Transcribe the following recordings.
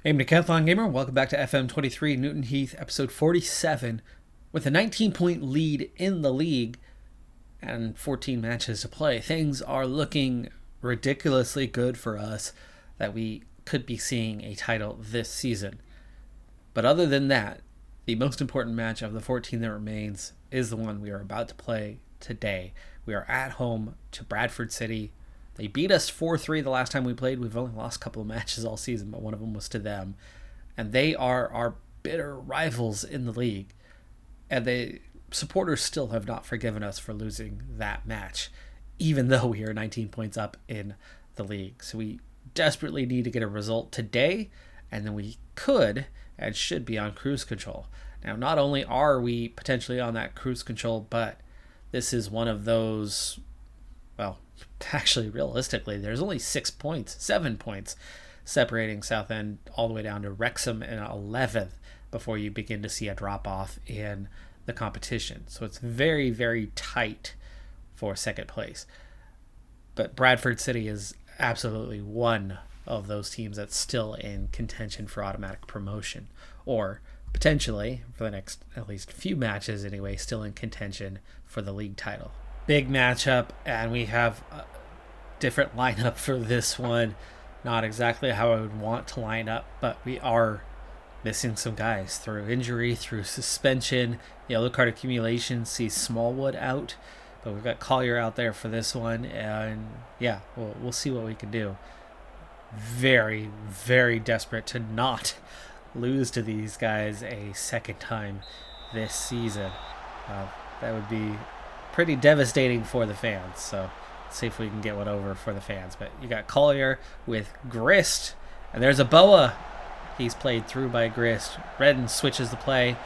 I'm Decathlon Gamer. Welcome back to FM23 Newton Heath, episode 47. With a 19-point lead in the league and 14 matches to play, things are looking ridiculously good for us that we could be seeing a title this season. But other than that, the most important match of the 14 that remains is the one we are about to play today. We are at home to Bradford City. They beat us 4-3 the last time we played. We've only lost a couple of matches all season, but one of them was to them. And they are our bitter rivals in the league. And the supporters still have not forgiven us for losing that match, even though we are 19 points up in the league. So we desperately need to get a result today, and then we could and should be on cruise control. Now, not only are we potentially on that cruise control, but this is one of those, well, actually, realistically, there's only 7 points separating Southend all the way down to Wrexham in 11th before you begin to see a drop-off in the competition. So it's very, very tight for second place. But Bradford City is absolutely one of those teams that's still in contention for automatic promotion, or potentially, for the next at least few matches anyway, still in contention for the league title. Big matchup, and we have a different lineup for this one. Not exactly how I would want to line up, but we are missing some guys through injury, through suspension. Yellow card accumulation sees Smallwood out, but we've got Collier out there for this one, and yeah, we'll see what we can do. Very, very desperate to not lose to these guys a second time this season. That would be pretty devastating for the fans, so let's see if we can get one over for the fans. But you got Collier with Grist, and there's a Boa. He's played through by Grist. Redden switches the play.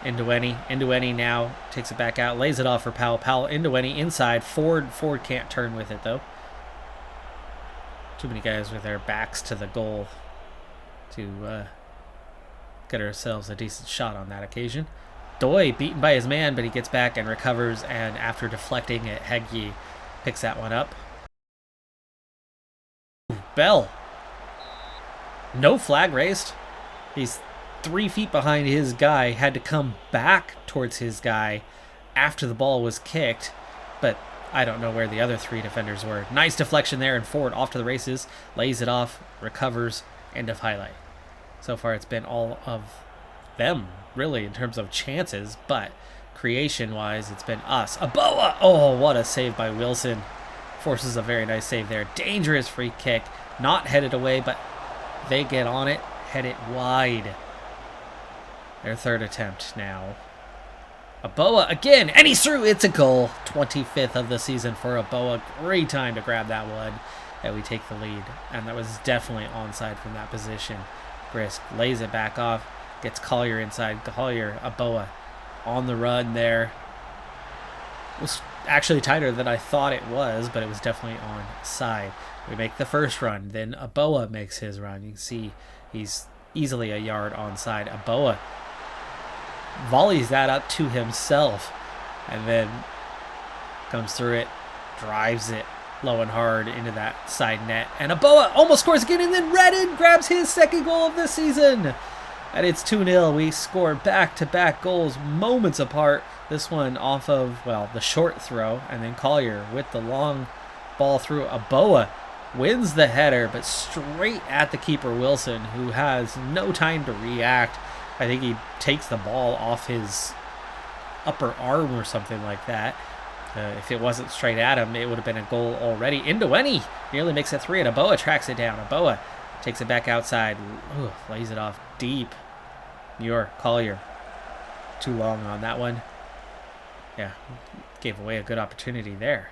Indueni now takes it back out, lays it off for Powell. Powell, Indueni inside. Ford can't turn with it, though. Too many guys with their backs to the goal to get ourselves a decent shot on that occasion. Doi beaten by his man, but he gets back and recovers, and after deflecting it, Hegyi picks that one up. Bell. No flag raised. He's 3 feet behind his guy, had to come back towards his guy after the ball was kicked, but I don't know where the other 3 defenders were. Nice deflection there, and Ford off to the races, lays it off, recovers, end of highlight. So far it's been all of them, really, in terms of chances, but creation-wise, it's been us. A Boa! Oh, what a save by Wilson. Forces a very nice save there. Dangerous free kick. Not headed away, but they get on it, head it wide. Their third attempt now. A Boa again, and he's through. It's a goal. 25th of the season for a Boa. Great time to grab that one, and we take the lead. And that was definitely onside from that position. Grist lays it back off. Gets Collier inside. Collier, a Boa on the run there. It was actually tighter than I thought it was, but it was definitely on side. We make the first run. Then a Boa makes his run. You can see he's easily a yard onside. A Boa volleys that up to himself and then comes through it, drives it low and hard into that side net. And a Boa almost scores again, and then Redden grabs his second goal of the season. And it's 2-0. We score back-to-back goals moments apart. This one off of, well, the short throw, and then Collier with the long ball through. A Boa wins the header, but straight at the keeper, Wilson, who has no time to react. I think he takes the ball off his upper arm or something like that. If it wasn't straight at him, it would have been a goal already. Indueni nearly makes it 3, and a Boa tracks it down. A Boa takes it back outside. Ooh, lays it off deep. Collier. Too long on that one. Yeah, gave away a good opportunity there.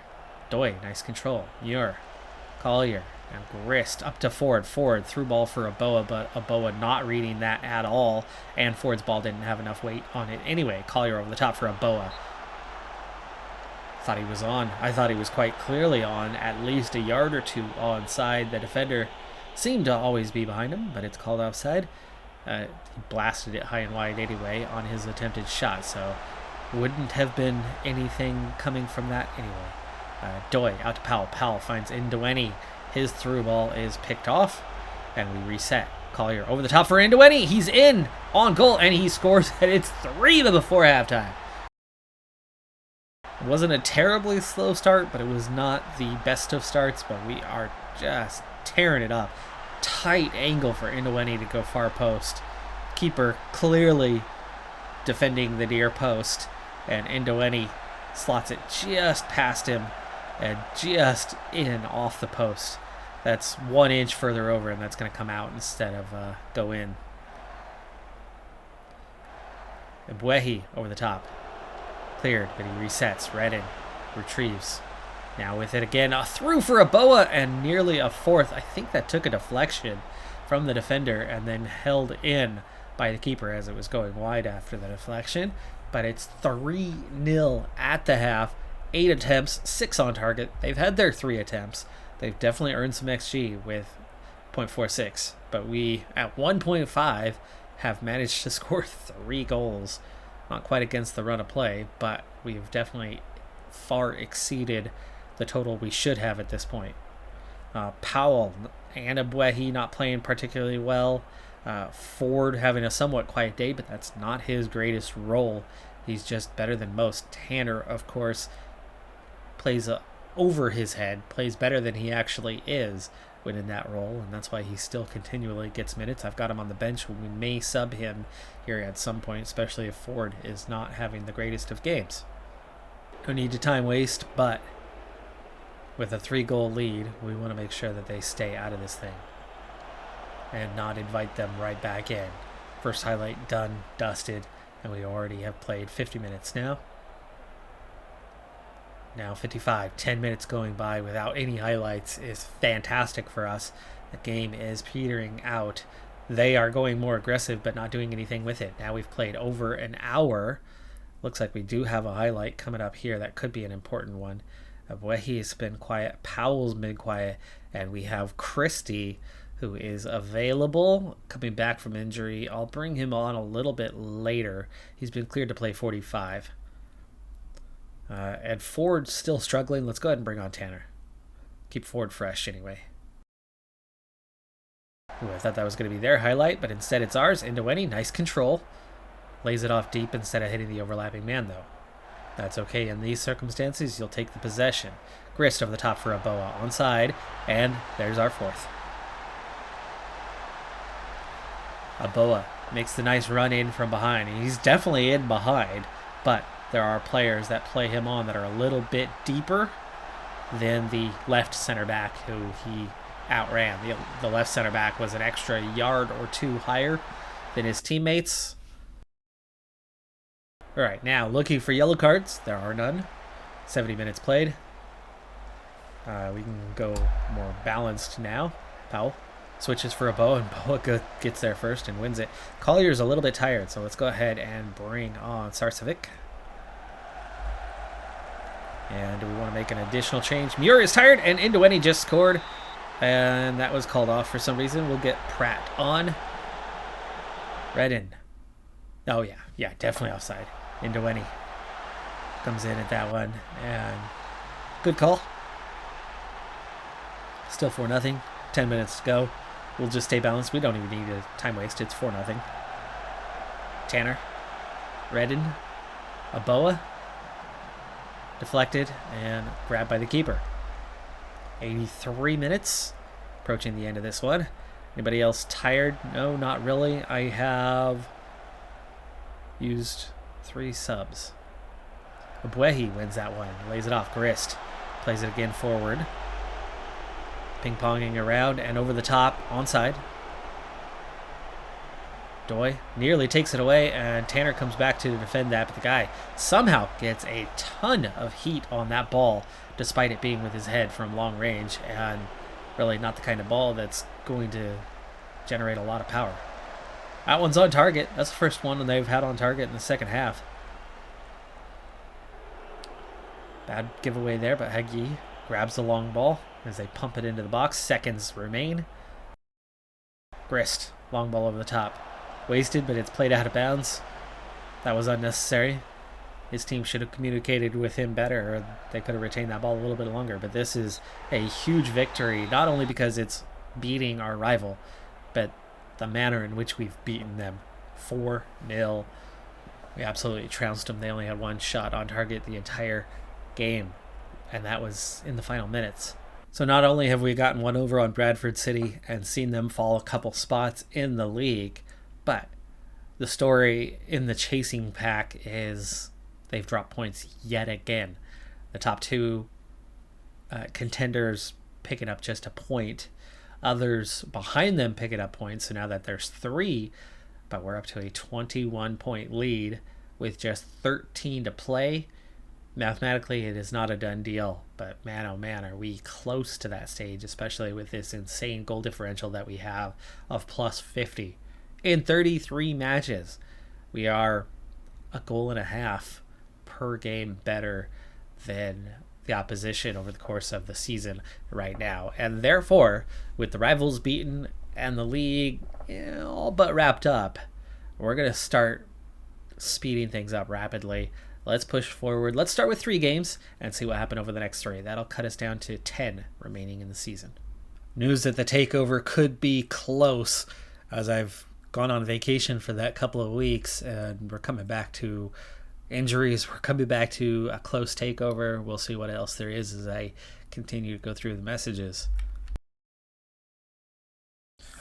Doi, nice control. Collier. And Grist up to Ford. Ford through ball for a Boa, but a Boa not reading that at all. And Ford's ball didn't have enough weight on it anyway. Collier over the top for a Boa. Thought he was on. I thought he was quite clearly on, at least a yard or two onside. The defender seemed to always be behind him, but it's called offside. He blasted it high and wide anyway on his attempted shot, so wouldn't have been anything coming from that anyway. Doi out to Powell. Powell finds Indueni. His through ball is picked off, and we reset. Collier over the top for Ndweni. He's in on goal, and he scores, and it's 3 before halftime. It wasn't a terribly slow start, but it was not the best of starts, but we are just tearing it up. Tight angle for Ndweni to go far post. Keeper clearly defending the near post, and Ndweni slots it just past him and just in off the post. That's 1 inch further over, and that's going to come out instead of go in. Ebuehi over the top. Cleared, but he resets. Redden retrieves. Now with it again. Through for Aboa, and nearly a fourth. I think that took a deflection from the defender and then held in by the keeper as it was going wide after the deflection. But it's 3-0 at the half. 8 attempts, 6 on target. They've had their 3 attempts. They've definitely earned some XG with 0.46. But we, at 1.5, have managed to score 3 goals. Not quite against the run of play, but we've definitely far exceeded the total we should have at this point. Powell and Ebuehi not playing particularly well. Ford having a somewhat quiet day, but that's not his greatest role. He's just better than most. Tanner, of course, plays over his head, plays better than he actually is when in that role, and that's why he still continually gets minutes. I've got him on the bench. We may sub him here at some point, especially if Ford is not having the greatest of games. Don't need to time waste, but with a 3-goal lead, we want to make sure that they stay out of this thing and not invite them right back in. First highlight done, dusted, and we already have played 50 minutes now. Now 55, 10 minutes going by without any highlights is fantastic for us. The game is petering out. They are going more aggressive but not doing anything with it. Now we've played over an hour. Looks like we do have a highlight coming up here. That could be an important one. Ebuehi has been quiet. Powell's been quiet. And we have Christie, who is available, coming back from injury. I'll bring him on a little bit later. He's been cleared to play 45. And Ford's still struggling. Let's go ahead and bring on Tanner. Keep Ford fresh anyway. Ooh, I thought that was going to be their highlight, but instead it's ours. Ndweni, nice control. Lays it off deep instead of hitting the overlapping man, though. That's okay in these circumstances. You'll take the possession. Grist over the top for Aboa. Onside, and there's our 4th. Aboa makes the nice run in from behind. He's definitely in behind, but there are players that play him on that are a little bit deeper than the left center back who he outran. The left center back was an extra yard or 2 higher than his teammates. All right, now looking for yellow cards. There are none. 70 minutes played. We can go more balanced now. Powell switches for Aboa, and Boa gets there first and wins it. Collier's a little bit tired, so let's go ahead and bring on Sarcevic. And do we want to make an additional change? Muir is tired, and Ndweni just scored. And that was called off for some reason. We'll get Pratt on. Redden. Oh, yeah, definitely offside. Ndweni comes in at that one. And good call. Still 4-0. 10 minutes to go. We'll just stay balanced. We don't even need a time waste. It's 4-0. Tanner. Redden. Aboa. Deflected and grabbed by the keeper. 83 minutes. Approaching the end of this one. Anybody else tired? No, not really. I have used 3 subs. Ebuehi wins that one. Lays it off. Grist plays it again forward. Ping-ponging around and over the top. Onside. Doi nearly takes it away, and Tanner comes back to defend that, but the guy somehow gets a ton of heat on that ball, despite it being with his head from long range, and really not the kind of ball that's going to generate a lot of power. That one's on target. That's the first one they've had on target in the second half. Bad giveaway there, but Hagi grabs the long ball as they pump it into the box. Seconds remain. Grist, long ball over the top. Wasted, but it's played out of bounds. That was unnecessary. His team should have communicated with him better, or they could have retained that ball a little bit longer. But this is a huge victory, not only because it's beating our rival, but the manner in which we've beaten them. 4-0. We absolutely trounced them. They only had one shot on target the entire game, and that was in the final minutes. So not only have we gotten one over on Bradford City and seen them fall a couple spots in the league, but the story in the chasing pack is they've dropped points yet again. The top two contenders picking up just a point. Others behind them picking up points. So now that there's 3, but we're up to a 21-point lead with just 13 to play. Mathematically, it is not a done deal, but man, oh man, are we close to that stage, especially with this insane goal differential that we have of plus 50. In 33 matches, we are a goal and a half per game better than the opposition over the course of the season right now. And therefore, with the rivals beaten and the league all but wrapped up, we're going to start speeding things up rapidly. Let's push forward. Let's start with 3 games and see what happened over the next 3. That'll cut us down to 10 remaining in the season. News that the takeover could be close, as I've gone on vacation for that couple of weeks, and we're coming back to injuries. We're coming back to a close takeover. We'll see what else there is as I continue to go through the messages.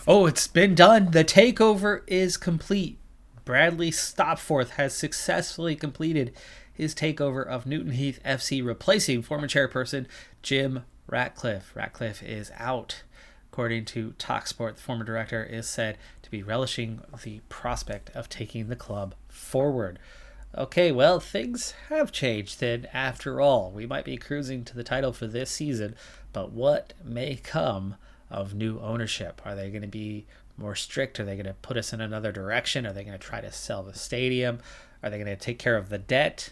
Oh, it's been done. The takeover is complete. Bradley Stopforth has successfully completed his takeover of Newton Heath FC, replacing former chairperson Jim Ratcliffe. Ratcliffe is out. According to TalkSport, the former director is said to be relishing the prospect of taking the club forward. Okay, well, things have changed then after all. We might be cruising to the title for this season, but what may come of new ownership? Are they going to be more strict? Are they going to put us in another direction? Are they going to try to sell the stadium? Are they going to take care of the debt?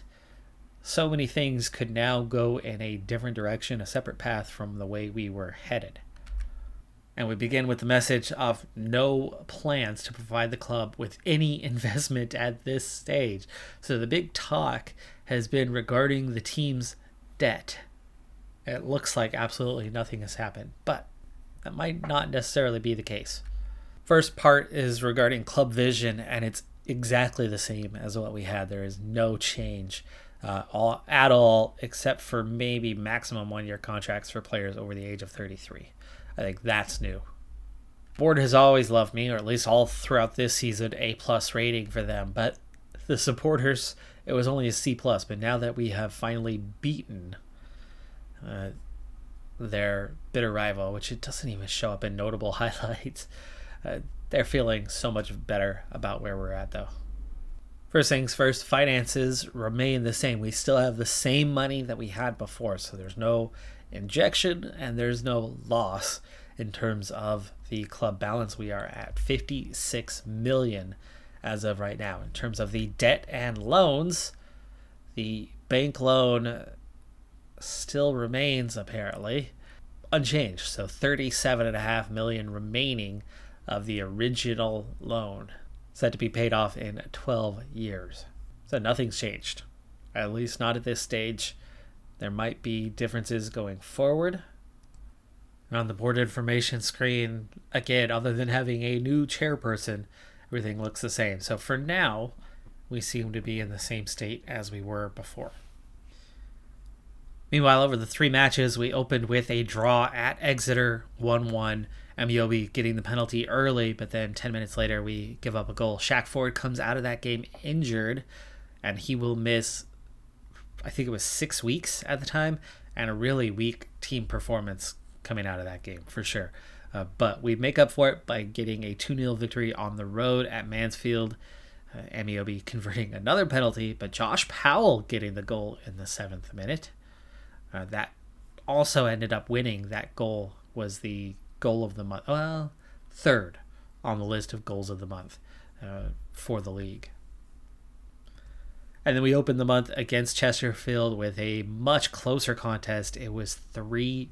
So many things could now go in a different direction, a separate path from the way we were headed. And we begin with the message of no plans to provide the club with any investment at this stage. So the big talk has been regarding the team's debt. It looks like absolutely nothing has happened, but that might not necessarily be the case. First part is regarding club vision, and it's exactly the same as what we had. There is no change at all, except for maybe maximum 1-year contracts for players over the age of 33. I think that's new. Board has always loved me, or at least all throughout this season, A+ rating for them. But the supporters, it was only a C+. But now that we have finally beaten their bitter rival, which it doesn't even show up in notable highlights, they're feeling so much better about where we're at, though. First things first, finances remain the same. We still have the same money that we had before, so there's no injection and there's no loss in terms of the club balance. We are at 56 million as of right now. In terms of the debt and loans, the bank loan still remains apparently unchanged, so 37.5 million remaining of the original loan, set to be paid off in 12 years. So nothing's changed, at least not at this stage. There might be differences going forward. And on the board information screen, again, other than having a new chairperson, everything looks the same. So for now, we seem to be in the same state as we were before. Meanwhile, over the 3 matches, we opened with a draw at Exeter, 1-1. Amiobi getting the penalty early, but then 10 minutes later, we give up a goal. Shaq Ford comes out of that game injured, and he will miss, I think it was 6 weeks at the time, and a really weak team performance coming out of that game, for sure. But we make up for it by getting a 2-0 victory on the road at Mansfield. Amiobi converting another penalty, but Josh Powell getting the goal in the 7th minute. That also ended up winning. That goal was the goal of the month. Well, 3rd on the list of goals of the month for the league. And then we opened the month against Chesterfield with a much closer contest. It was 3-2.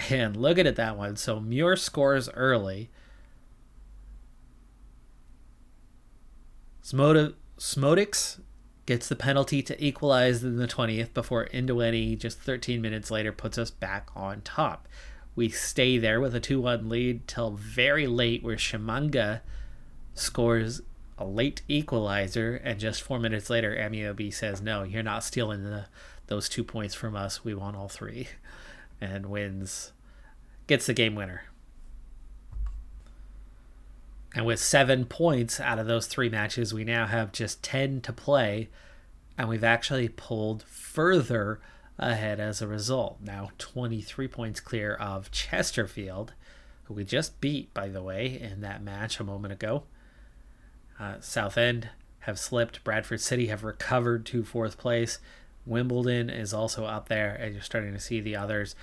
And look at that one. So Muir scores early. Smodics gets the penalty to equalize in the 20th before Indewene just 13 minutes later puts us back on top. We stay there with a 2-1 lead till very late, where Shimanga scores a late equalizer, and just 4 minutes later, MEOB says, no, you're not stealing those 2 points from us. We want all 3. And gets the game winner. And with 7 points out of those 3 matches, we now have just 10 to play, and we've actually pulled further ahead as a result. Now 23 points clear of Chesterfield, who we just beat, by the way, in that match a moment ago. Southend have slipped. Bradford City have recovered to 4th place. Wimbledon is also up there, and you're starting to see the others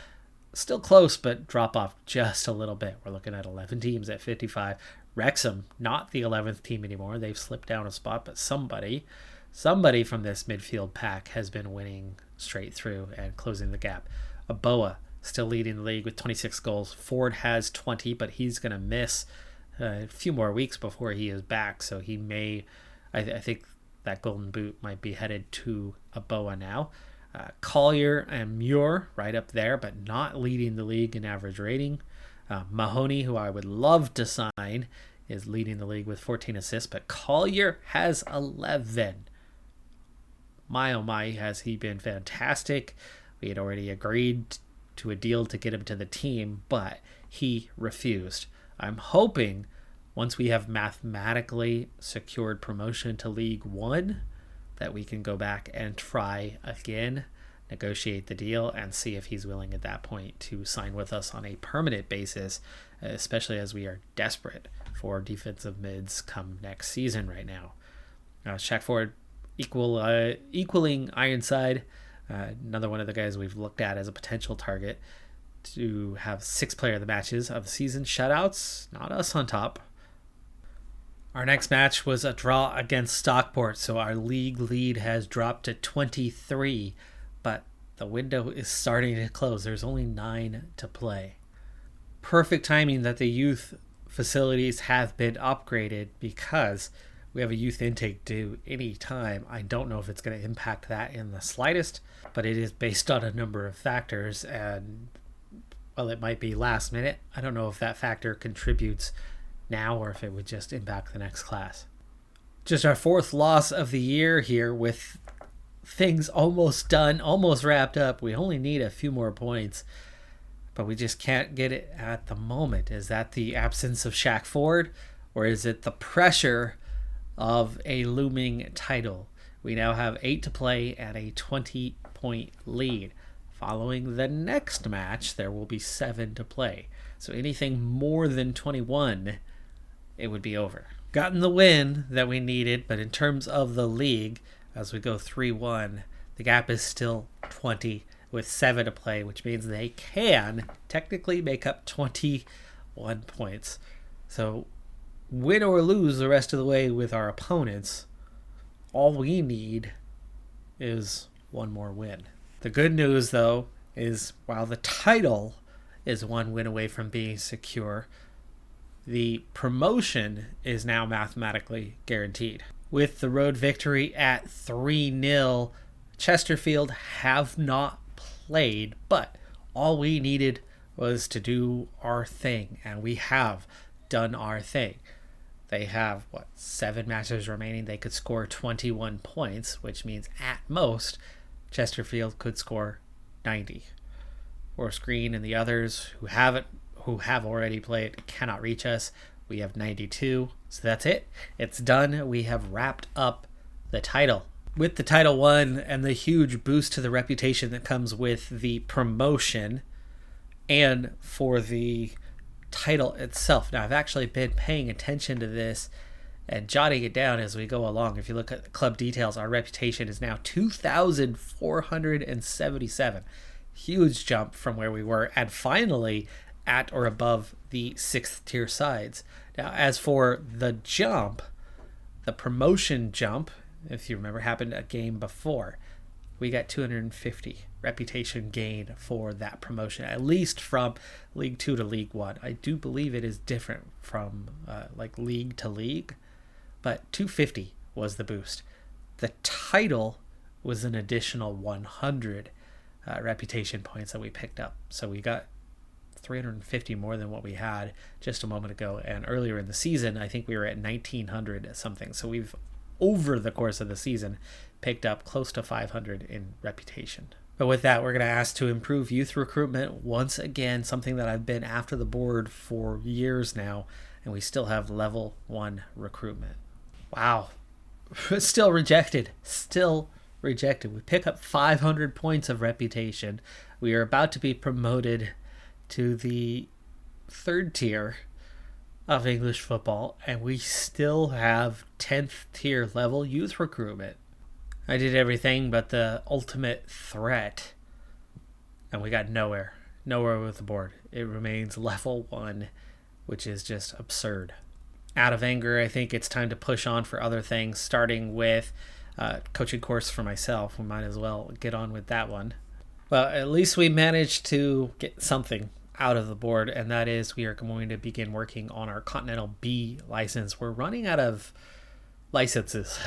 still close, but drop off just a little bit. We're looking at 11 teams at 55. Wrexham, not the 11th team anymore. They've slipped down a spot, but somebody from this midfield pack has been winning straight through and closing the gap. Aboa still leading the league with 26 goals. Ford has 20, but he's going to miss a few more weeks before he is back, so he may, I think that golden boot might be headed to Aboa now. Collier and Muir right up there, but not leading the league in average rating. Mahoney, who I would love to sign, is leading the league with 14 assists, but Collier has 11. My oh my, has he been fantastic. We had already agreed to a deal to get him to the team, but he refused. I'm hoping once we have mathematically secured promotion to League One that we can go back and try again, negotiate the deal, and see if he's willing at that point to sign with us on a permanent basis, especially as we are desperate for defensive mids come next season right now. Shaq Ford equaling Ironside, another one of the guys we've looked at as a potential target to have 6 player of the matches of the season shutouts, not us on top. Our next match was a draw against Stockport, so our league lead has dropped to 23, but the window is starting to close. There's only 9 to play. Perfect timing that the youth facilities have been upgraded, because we have a youth intake due any time. I don't know if it's going to impact that in the slightest, but it is based on a number of factors, and well, it might be last minute. I don't know if that factor contributes now or if it would just impact the next class. Just our 4th loss of the year here, with things almost done, almost wrapped up. We only need a few more points, but we just can't get it at the moment. Is that the absence of Shaq Ford, or is it the pressure of a looming title? We now have 8 to play and a 20-point lead. Following the next match, there will be 7 to play. So anything more than 21, it would be over. Gotten the win that we needed, but in terms of the league, as we go 3-1, the gap is still 20 with 7 to play, which means they can technically make up 21 points. So win or lose the rest of the way with our opponents, all we need is one more win. The good news, though, is while the title is 1 win away from being secure, the promotion is now mathematically guaranteed. With the road victory at 3-0, Chesterfield have not played, but all we needed was to do our thing, and we have done our thing. They have, 7 matches remaining. They could score 21 points, which means at most Chesterfield could score 90. Forest Green and the others who have already played cannot reach us. We have 92, so that's it. It's done. We have wrapped up the title. With the title won and the huge boost to the reputation that comes with the promotion and for the title itself. Now, I've actually been paying attention to this and jotting it down as we go along. If you look at the club details, our reputation is now 2,477. Huge jump from where we were, and finally at or above the 6th tier sides. Now, as for the jump, the promotion jump, if you remember, happened a game before. We got 250 reputation gain for that promotion, at least from League 2 to League 1. I do believe it is different from league to league, but 250 was the boost. The title was an additional 100 reputation points that we picked up. So we got 350 more than what we had just a moment ago. And earlier in the season, I think we were at 1,900 something. So we've, over the course of the season, picked up close to 500 in reputation. But with that, we're going to ask to improve youth recruitment once again, something that I've been after the board for years now, and we still have level 1 recruitment. Wow. Still rejected. We pick up 500 points of reputation. We are about to be promoted to the 3rd tier of English football, and we still have 10th tier level youth recruitment. I did everything but the ultimate threat, and we got nowhere with the board. It remains level 1, which is just absurd. Out of anger, I think it's time to push on for other things, starting with coaching course for myself. We might as well get on with that one. Well, at least we managed to get something out of the board, and that is we are going to begin working on our Continental B license. We're running out of licenses.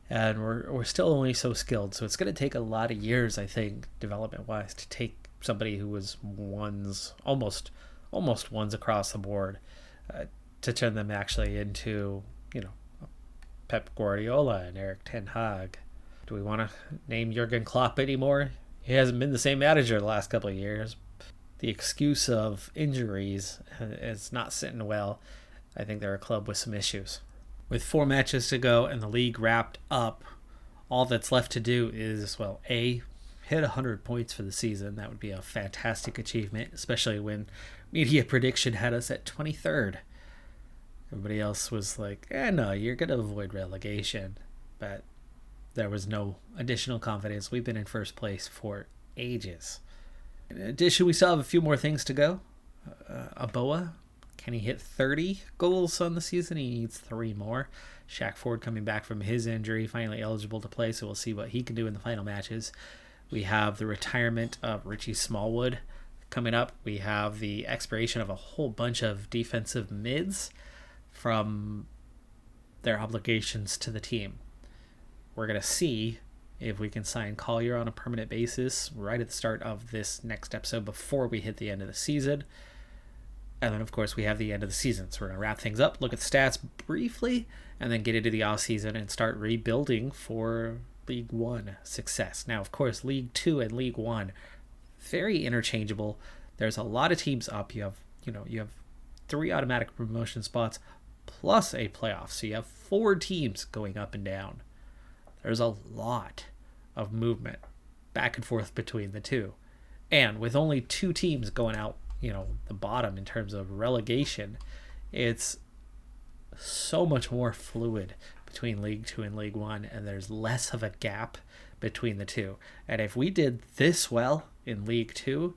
And we're still only so skilled, so it's going to take a lot of years, I think, development-wise, to take somebody who was almost ones across the board, to turn them actually into, Pep Guardiola and Eric Ten Hag. Do we want to name Jurgen Klopp anymore? He hasn't been the same manager the last couple of years. The excuse of injuries is not sitting well. I think they're a club with some issues. With 4 matches to go and the league wrapped up, all that's left to do is, hit 100 points for the season. That would be a fantastic achievement, especially when media prediction had us at 23rd. Everybody else was like, no, you're going to avoid relegation. But there was no additional confidence. We've been in first place for ages. In addition, we still have a few more things to go. Aboa. Can he hit 30 goals on the season? He needs 3 more. Shaq Ford coming back from his injury, finally eligible to play, so we'll see what he can do in the final matches. We have the retirement of Richie Smallwood coming up. We have the expiration of a whole bunch of defensive mids from their obligations to the team. We're going to see if we can sign Collier on a permanent basis right at the start of this next episode before we hit the end of the season. And then, of course, we have the end of the season. So we're going to wrap things up, look at the stats briefly, and then get into the off-season and start rebuilding for League 1 success. Now, of course, League 2 and League 1, very interchangeable. There's a lot of teams up. You have 3 automatic promotion spots plus a playoff. So you have 4 teams going up and down. There's a lot of movement back and forth between the two. And with only 2 teams going out, the bottom in terms of relegation, it's so much more fluid between League 2 and League 1, and there's less of a gap between the two. And if we did this well in League 2,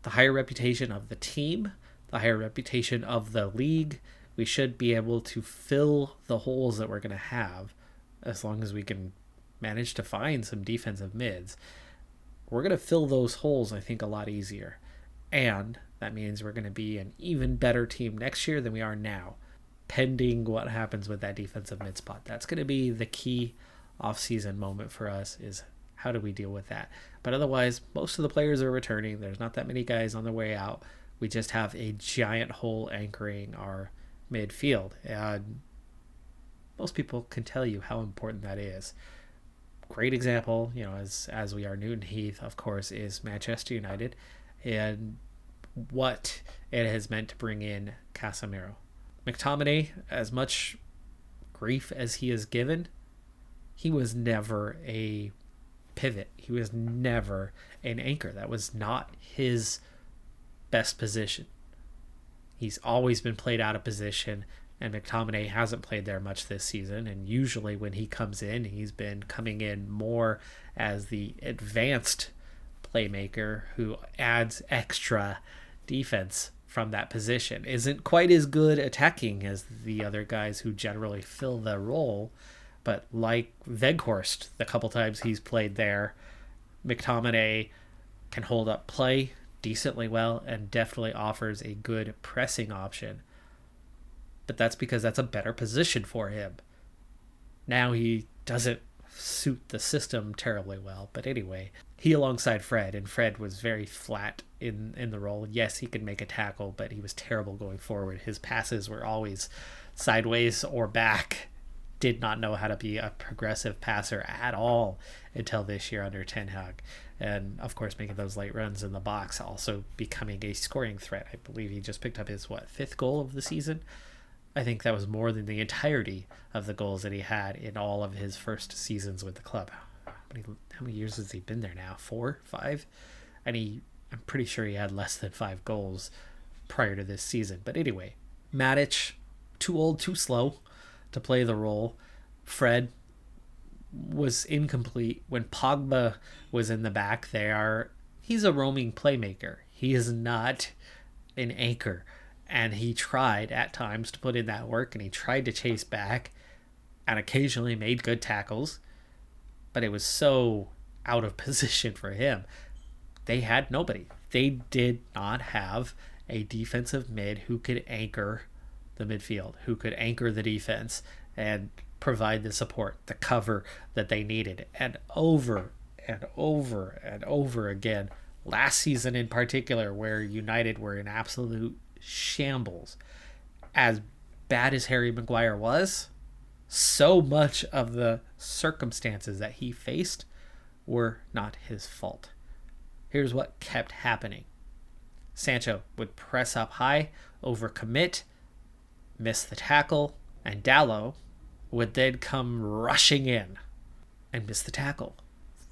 the higher reputation of the team, the higher reputation of the league, we should be able to fill the holes that we're going to have, as long as we can manage to find some defensive mids. We're going to fill those holes, I think, a lot easier. And that means we're going to be an even better team next year than we are now, pending what happens with that defensive mid spot. That's going to be the key off-season moment for us, is how do we deal with that? But otherwise, most of the players are returning. There's not that many guys on their way out. We just have a giant hole anchoring our midfield. And most people can tell you how important that is. Great example, as we are Newton Heath, of course, is Manchester United, and what it has meant to bring in Casemiro. McTominay, as much grief as he is given, he was never a pivot. He was never an anchor. That was not his best position. He's always been played out of position, and McTominay hasn't played there much this season. And usually when he comes in, he's been coming in more as the advanced playmaker who adds extra defense from that position. Isn't quite as good attacking as the other guys who generally fill the role, but like Weghorst, the couple times he's played there, McTominay can hold up play decently well and definitely offers a good pressing option. But that's because that's a better position for him. Now he doesn't suit the system terribly well, but anyway, He alongside Fred, and Fred was very flat in the role. Yes, he could make a tackle, but he was terrible going forward. His passes were always sideways or back. Did not know how to be a progressive passer at all until this year under Ten Hag. And, of course, making those late runs in the box, also becoming a scoring threat. I believe he just picked up his, 5th goal of the season? I think that was more than the entirety of the goals that he had in all of his first seasons with the club. How many years has he been there now? 4, 5? And I'm pretty sure he had less than 5 goals prior to this season. But anyway, Matic, too old, too slow to play the role. Fred was incomplete when Pogba was in the back there. He's a roaming playmaker. He is not an anchor. And he tried at times to put in that work, and he tried to chase back and occasionally made good tackles. But it was so out of position for him. They had nobody. They did not have a defensive mid who could anchor the midfield, who could anchor the defense and provide the support, the cover that they needed. And over and over and over again, last season in particular, where United were in absolute shambles, as bad as Harry Maguire was, so much of the circumstances that he faced were not his fault. Here's what kept happening. Sancho would press up high, overcommit, miss the tackle, and Dalot would then come rushing in and miss the tackle.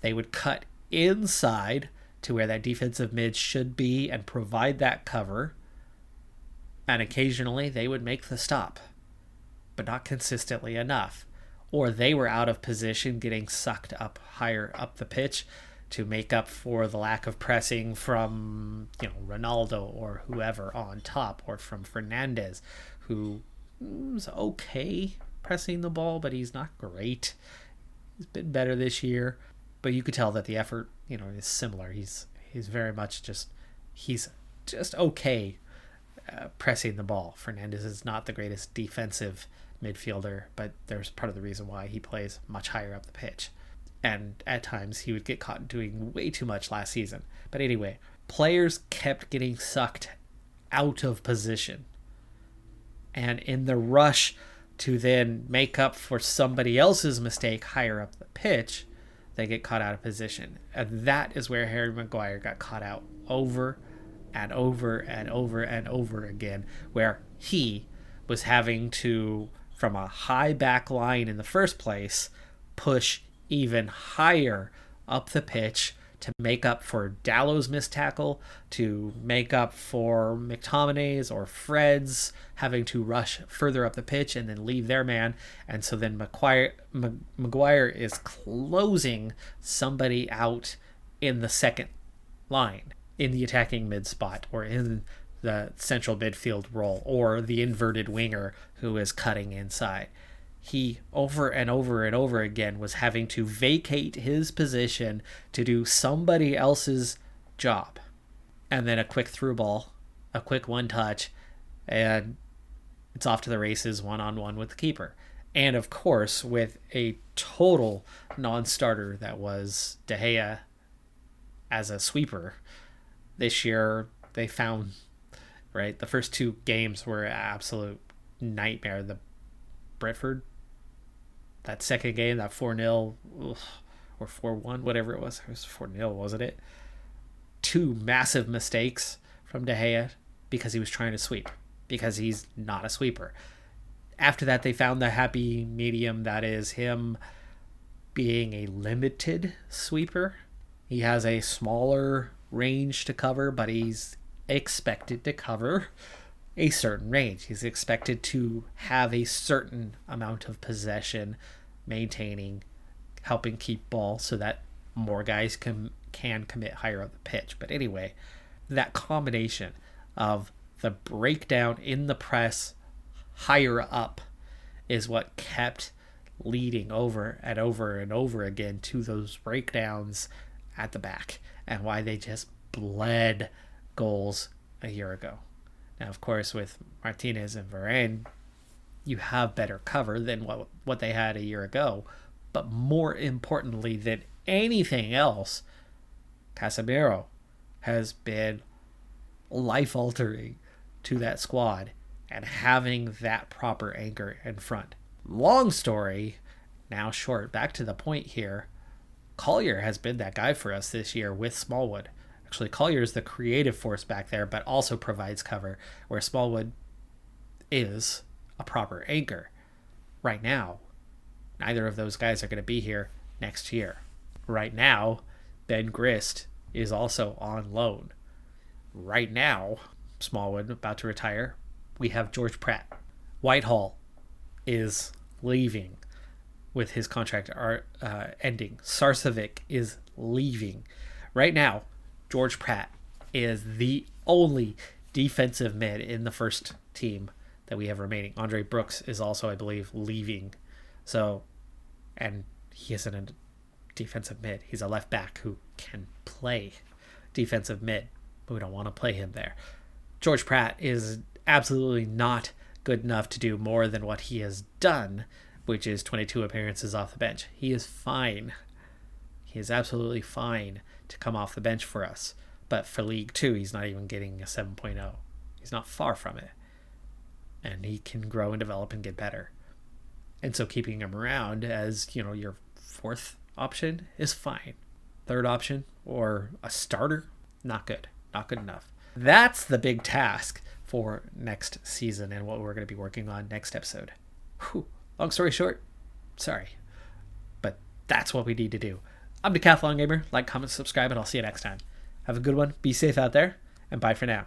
They would cut inside to where that defensive mid should be and provide that cover, and occasionally they would make the stop, but not consistently enough. Or they were out of position, getting sucked up higher up the pitch to make up for the lack of pressing from, Ronaldo or whoever on top, or from Fernandes, who was okay pressing the ball, but he's not great. He's been better this year, but you could tell that the effort, is similar. He's very much he's just okay pressing the ball. Fernandes is not the greatest defensive midfielder, but there's part of the reason why he plays much higher up the pitch. And at times he would get caught doing way too much last season. But anyway, players kept getting sucked out of position. And in the rush to then make up for somebody else's mistake higher up the pitch, they get caught out of position. And that is where Harry Maguire got caught out over and over and over and over again, where he was having to, from a high back line in the first place, push even higher up the pitch to make up for Dalot's missed tackle, to make up for McTominay's or Fred's having to rush further up the pitch and then leave their man. And so then Maguire is closing somebody out in the second line, in the attacking mid spot, or in the central midfield role, or the inverted winger who is cutting inside. He, over and over and over again, was having to vacate his position to do somebody else's job. And then a quick through ball, a quick one touch, and it's off to the races one-on-one with the keeper. And of course, with a total non-starter that was De Gea as a sweeper. This year, they found, the first 2 games were an absolute nightmare. The Brentford, that second game, that 4-0 or 4-1, whatever it was 4-0, wasn't it? 2 massive mistakes from De Gea because he was trying to sweep, because he's not a sweeper. After that, they found the happy medium that is him being a limited sweeper. He has a smaller range to cover, but he's expected to cover a certain range. He's expected to have a certain amount of possession, maintaining, helping keep ball so that more guys can commit higher up the pitch. But anyway, that combination of the breakdown in the press higher up is what kept leading over and over and over again to those breakdowns at the back, and why they just bled goals a year ago. Now, of course, with Martinez and Varane, you have better cover than what they had a year ago. But more importantly than anything else, Casemiro has been life-altering to that squad, and having that proper anchor in front. Long story, now short. Back to the point here. Collier has been that guy for us this year with Smallwood. Actually, Collier is the creative force back there, but also provides cover, where Smallwood is a proper anchor. Right now, neither of those guys are going to be here next year. Right now, Ben Grist is also on loan. Right now, Smallwood about to retire. We have George Pratt. Whitehall is leaving with his contract ending. Sarcevic is leaving. Right now, George Pratt is the only defensive mid in the first team that we have remaining. Andre Brooks is also, I believe, leaving. So, and he isn't a defensive mid. He's a left back who can play defensive mid, but we don't want to play him there. George Pratt is absolutely not good enough to do more than what he has done, which is 22 appearances off the bench. He is fine. He is absolutely fine to come off the bench for us. But for League 2, he's not even getting a 7.0. He's not far from it. And he can grow and develop and get better. And so keeping him around as, your fourth option is fine. Third option or a starter, not good. Not good enough. That's the big task for next season and what we're going to be working on next episode. Whew. Long story short, sorry. But that's what we need to do. I'm Decathlon Gamer. Like, comment, subscribe, and I'll see you next time. Have a good one. Be safe out there, and bye for now.